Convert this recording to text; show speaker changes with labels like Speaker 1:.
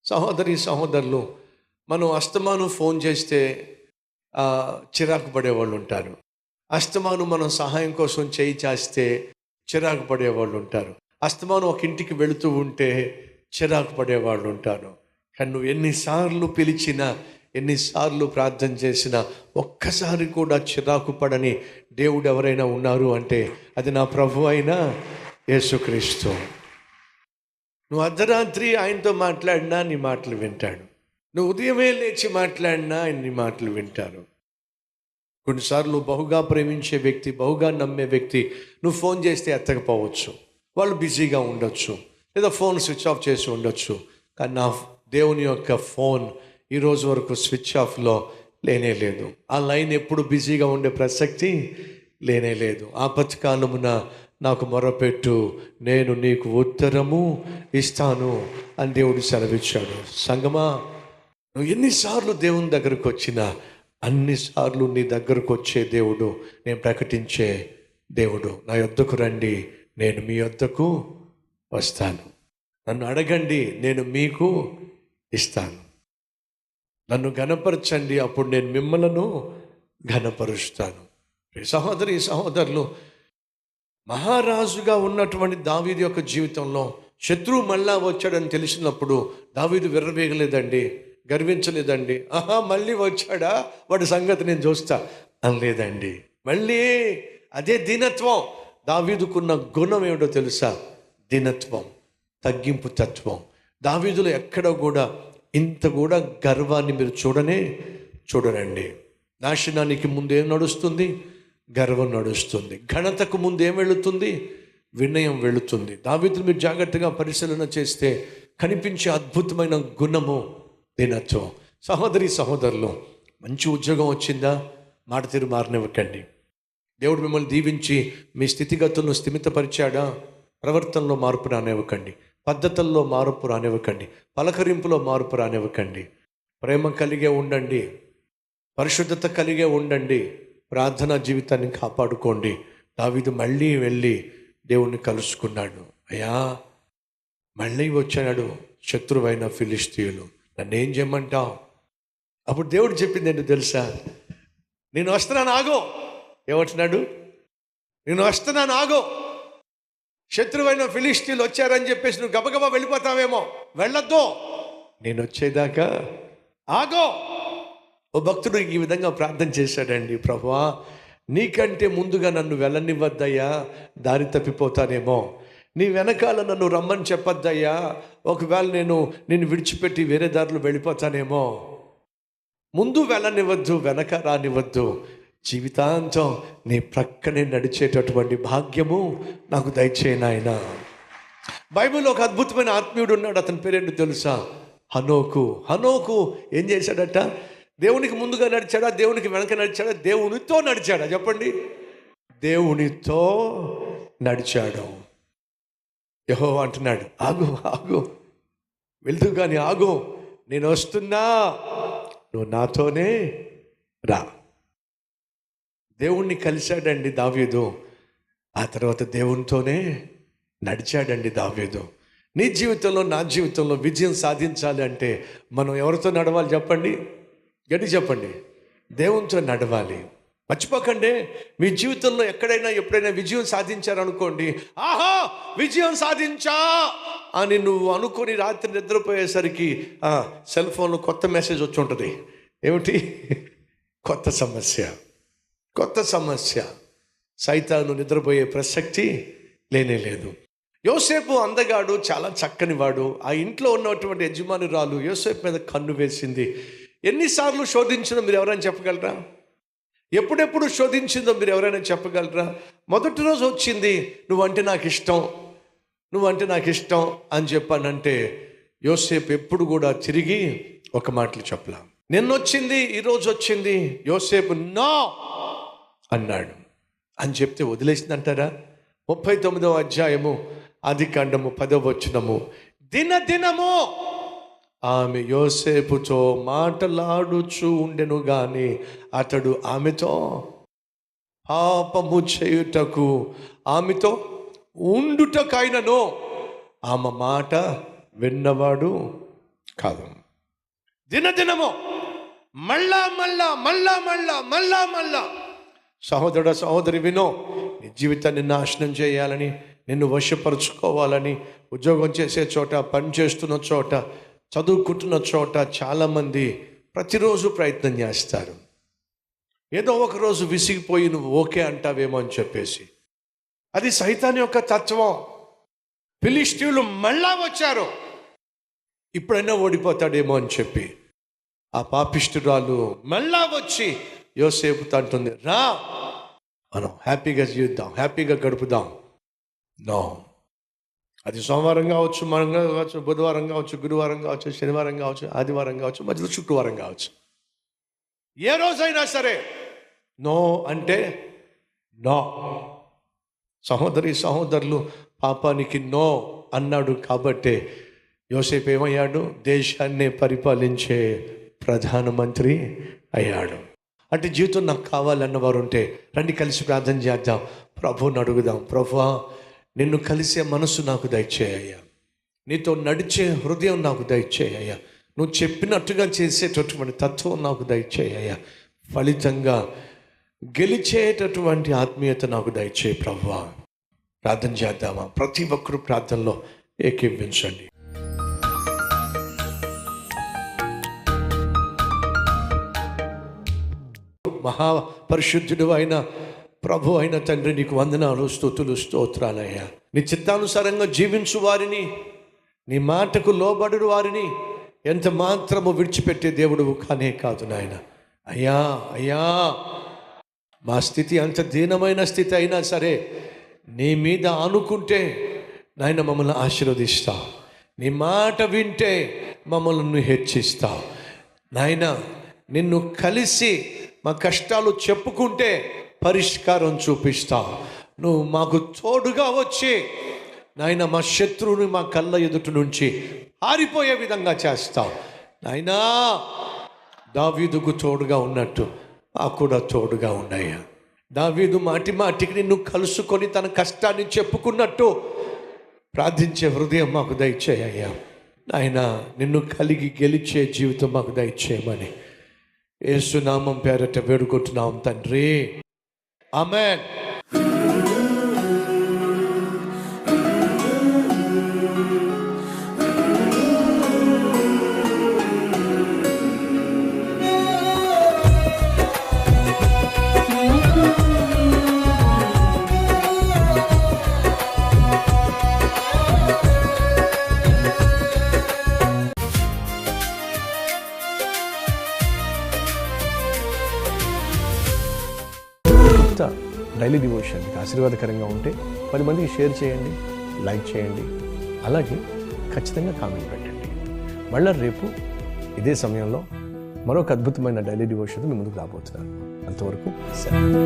Speaker 1: సహోదరి సహోదరులు, మనం అస్తమాను ఫోన్ చేస్తే చిరాకు పడేవాళ్ళు ఉంటారు. అస్తమాను మనం సహాయం కోసం చేయి చేస్తే చిరాకు పడేవాళ్ళు ఉంటారు. అస్తమాను ఒక ఇంటికి వెళుతూ ఉంటే చిరాకు పడేవాళ్ళు ఉంటారు. కానీ నువ్వు ఎన్నిసార్లు పిలిచినా, ఎన్నిసార్లు ప్రార్థన చేసినా ఒక్కసారి కూడా చిరాకు పడని దేవుడు ఎవరైనా ఉన్నారు అంటే అది నా ప్రభు అయిన యేసుక్రీస్తు. నువ్వు అర్ధరాత్రి ఆయనతో మాట్లాడినా నీ మాటలు వింటాడు. నువ్వు ఉదయమే లేచి మాట్లాడినా ఆయన నీ మాటలు వింటారు. కొన్నిసార్లు బహుగా ప్రేమించే వ్యక్తి, బహుగా నమ్మే వ్యక్తి నువ్వు ఫోన్ చేస్తే ఎత్తకపోవచ్చు, వాళ్ళు బిజీగా ఉండొచ్చు, లేదా ఫోన్ స్విచ్ ఆఫ్ చేసి ఉండొచ్చు. కానీ నా దేవుని యొక్క ఫోన్ ఈరోజు వరకు స్విచ్ ఆఫ్లో లేనే లేదు. ఆ లైన్ ఎప్పుడు బిజీగా ఉండే ప్రసక్తి లేనే లేదు. ఆపత్కాలమున నాకు మొరపెట్టు, నేను నీకు ఉత్తరము ఇస్తాను అని దేవుడు సెలవిచ్చాడు. సంగమా, నువ్వు ఎన్నిసార్లు దేవుని దగ్గరకు వచ్చినా అన్నిసార్లు నీ దగ్గరకు వచ్చే దేవుడు, నేను ప్రకటించే దేవుడు. నా యొద్దకు రండి, నేను మీ యొద్దకు వస్తాను. నన్ను అడగండి, నేను మీకు ఇస్తాను. నన్ను ఘనపరచండి, అప్పుడు నేను మిమ్మలను ఘనపరుస్తాను. సహోదరి సహోదరులు, మహారాజుగా ఉన్నటువంటి దావీదు యొక్క జీవితంలో శత్రువు మళ్ళా వచ్చాడని తెలిసినప్పుడు దావీదు విర్రవేగలేదండి, గర్వించలేదండి. మళ్ళీ వచ్చాడా, వాడి సంగతి నేను చూస్తా అనలేదండి. మళ్ళీ అదే దీనత్వం. దావీదుకున్న గుణం ఏమిటో తెలుసా? దీనత్వం, తగ్గింపు తత్వం. దావీదులో ఎక్కడ కూడా ఇంత కూడా గర్వాన్ని మీరు చూడరండి. నాశనానికి ముందేం నడుస్తుంది? గర్వం నడుస్తుంది. ఘనతకు ముందు ఏం వెళుతుంది? వినయం వెళుతుంది. దావీదును మీరు జాగ్రత్తగా పరిశీలన చేస్తే కనిపించే అద్భుతమైన గుణము దీనత్వం. సహోదరి సహోదరులు, మంచి ఉద్యోగం వచ్చిందా, మాట తీరు మారనివ్వకండి. దేవుడు మిమ్మల్ని దీవించి మీ స్థితిగతులను స్థిమితపరిచాడా, ప్రవర్తనలో మార్పు రానివ్వకండి, పద్ధతుల్లో మార్పు రానివ్వకండి, పలకరింపులో మార్పు రానివ్వకండి. ప్రేమ కలిగే ఉండండి, పరిశుద్ధత కలిగే ఉండండి, ప్రార్థనా జీవితాన్ని కాపాడుకోండి. దావీదు మళ్ళీ వెళ్ళి దేవుణ్ణి కలుసుకున్నాడు. అయ్యా, మళ్ళీ వచ్చాడు శత్రువైన ఫిలిష్తీయులు, నన్ను ఏం చేయమంటావు? అప్పుడు దేవుడు చెప్పింది ఏంటో తెలుసా? నేను వస్తున్నాను, ఆగో. ఏమంటున్నాడు? నేను వస్తున్నాను, ఆగో. శత్రువైన ఫిలిష్తీయులు వచ్చారని చెప్పేసి నువ్వు గబగబా వెళ్ళిపోతావేమో, వెళ్ళొద్దు, నేను వచ్చేదాకా ఆగో. ఓ భక్తుడు ఈ విధంగా ప్రార్థన చేశాడండి, ప్రభువా, నీకంటే ముందుగా నన్ను వెళ్ళనివ్వద్దయ్యా, దారి తప్పిపోతానేమో. నీ వెనకాల నన్ను రమ్మని చెప్పొద్దయ్యా, ఒకవేళ నేను విడిచిపెట్టి వేరే దారిలో వెళ్ళిపోతానేమో. ముందు వెళ్ళనివ్వద్దు, వెనక రానివ్వద్దు. జీవితాంతం నీ ప్రక్కనే నడిచేటటువంటి భాగ్యము నాకు దయచేయి నాయనా. బైబిల్లో ఒక అద్భుతమైన ఆత్మీయుడు ఉన్నాడు. అతని పేరేంటో తెలుసా? హనోకు ఏం చేశాడట? దేవునికి ముందుగా నడిచాడా, దేవునికి వెనక నడిచాడా, దేవునితో నడిచాడా? చెప్పండి. దేవునితో నడిచాడు. యెహోవా అంటున్నాడు, ఆగు, వెళ్తూ కానీ ఆగు, నేను వస్తున్నా, నువ్వు నాతోనే రా. దేవుణ్ణి కలిశాడండి దావీదు. ఆ తర్వాత దేవునితోనే నడిచాడండి దావీదు. నీ జీవితంలో, నా జీవితంలో విజయం సాధించాలి అంటే మనం ఎవరితో నడవాలి చెప్పండి? గట్టి చెప్పండి. దేవునితో నడవాలి. మర్చిపోకండి, మీ జీవితంలో ఎప్పుడైనా విజయం సాధించారనుకోండి, ఆహా విజయం సాధించా అని నువ్వు అనుకొని రాత్రి నిద్రపోయేసరికి సెల్ ఫోన్లో కొత్త మెసేజ్ వచ్చి ఉంటుంది. ఏమిటి? కొత్త సమస్య. సైతాను నిద్రపోయే ప్రసక్తి లేనే లేదు. యోసేపు అందగాడు, చాలా చక్కని వాడు. ఆ ఇంట్లో ఉన్నటువంటి యజమానురాలు యోసేపు మీద కన్ను వేసింది. ఎన్నిసార్లు శోధించిందో మీరు ఎవరైనా చెప్పగలరా? ఎప్పుడెప్పుడు శోధించిందో మీరు ఎవరైనా చెప్పగలరా? మొదటి రోజు వచ్చింది, నువ్వంటే నాకు ఇష్టం అని చెప్పానంటే యోసేపు ఎప్పుడు కూడా తిరిగి ఒక మాటలు చెప్పలా. నిన్నొచ్చింది, ఈరోజు వచ్చింది, యోసేపు నో అన్నాడు అని చెప్తే వదిలేసిందంటారా? 39వ అధ్యాయము ఆదికాండము 10వ వచనము, దినదినము ఆమె యోసేపుతో మాటలాడుచూ ఉండెను గాని అతడు ఆమెతో పాపము చేయుటకు, ఆమెతో ఉండుటకైనను ఆమె మాట విన్నవాడు కాదు. దినదినము మళ్ళా మళ్ళా మళ్ళా మళ్ళా మళ్ళా మళ్ళా సహోదరుడ సహోదరి వినో, నీ జీవితాన్ని నాశనం చేయాలని, నిన్ను వశపరుచుకోవాలని ఉద్యోగం చేసే చోట, పని చేస్తున్న చోట, చదువుకుంటున్న చోట చాలామంది ప్రతిరోజు ప్రయత్నం చేస్తారు. ఏదో ఒక రోజు విసిగిపోయి నువ్వు ఓకే అంటావేమో అని చెప్పేసి. అది సైతాన్ యొక్క తత్వం. ఫిలిష్తీయులు మళ్ళా వచ్చారు, ఇప్పుడైనా ఓడిపోతాడేమో అని చెప్పి ఆ పాపిష్ఠురాలు మళ్ళా వచ్చి యోసేపుతో అంటుంది, రా మనం హ్యాపీగా జీవిద్దాం, హ్యాపీగా గడుపుదాం. నో, అది సోమవారం కావచ్చు, మంగళవారం కావచ్చు, బుధవారం కావచ్చు, గురువారం కావచ్చు, శనివారం కావచ్చు, ఆదివారం కావచ్చు, మధ్యలో శుక్రవారం కావచ్చు, ఏ రోజైనా సరే నో అంటే నో. సహోదరి సహోదరులు, పాపానికి నో అన్నాడు కాబట్టే యోసేపు ఏమయ్యాడు? దేశాన్ని పరిపాలించే ప్రధానమంత్రి అయ్యాడు. అంటే జీవితం నాకు కావాలన్నవారు ఉంటే రండి కలిసి ప్రార్థన చేద్దాం. ప్రభువుని అడుగుదాం, ప్రభువా నిన్ను కలిసే మనసు నాకు దయచేయ్యా, నీతో నడిచే హృదయం నాకు దయచేయ్యా, నువ్వు చెప్పినట్టుగా చేసేటటువంటి తత్వం నాకు దయచేయ్యా, ఫలితంగా గెలిచేటటువంటి ఆత్మీయత నాకు దయచేయి ప్రభువా. ప్రార్థన చేద్దామా? ప్రతి ఒక్కరూ ప్రార్థనలో ఏకీభవించండి. మహాపరిశుద్ధుడు అయిన ప్రభు అయిన తండ్రి, నీకు వందనాలు, స్తుతులు, స్తోత్రాలయ్యా. నీ చిత్తానుసారంగా జీవించు వారిని, నీ మాటకు లోబడు వారిని ఎంత మాత్రము విడిచిపెట్టే దేవుడు కానే కాదు నాయన. అయ్యా అయ్యా, మా స్థితి అంత దీనమైన స్థితి అయినా సరే నీ మీద ఆనుకుంటే నాయన మమ్మల్ని ఆశీర్వదిస్తావు, నీ మాట వింటే మమ్మల్ని హెచ్చిస్తావు నాయన. నిన్ను కలిసి మా కష్టాలు చెప్పుకుంటే పరిష్కారం చూపిస్తావు. నువ్వు మాకు తోడుగా వచ్చి నాయన మా శత్రువుని మా కళ్ళ ఎదుటి నుంచి పారిపోయే విధంగా చేస్తావు నాయనా. దావీదుకు తోడుగా ఉన్నట్టు మాకు కూడా తోడుగా ఉన్నాయా. దావీదు మాటి మాటికి నిన్ను కలుసుకొని తన కష్టాన్ని చెప్పుకున్నట్టు ప్రార్థించే హృదయం మాకు దయచేయ్యా నాయన. నిన్ను కలిగి గెలిచే జీవితం మాకు దయచేయమని యేసు నామం పేరట వేడుకుంటున్నాం తండ్రి, ఆమేన్.
Speaker 2: డైలీ డివోషన్ మీకు ఆశీర్వాదకరంగా ఉంటే 10 మందికి షేర్ చేయండి, లైక్ చేయండి, అలాగే ఖచ్చితంగా కామెంట్ పెట్టండి. మళ్ళీ రేపు ఇదే సమయంలో మరొక అద్భుతమైన డైలీ డివోషన్ మీ ముందుకు రాబోతున్నాను. అంతవరకు సెలవు.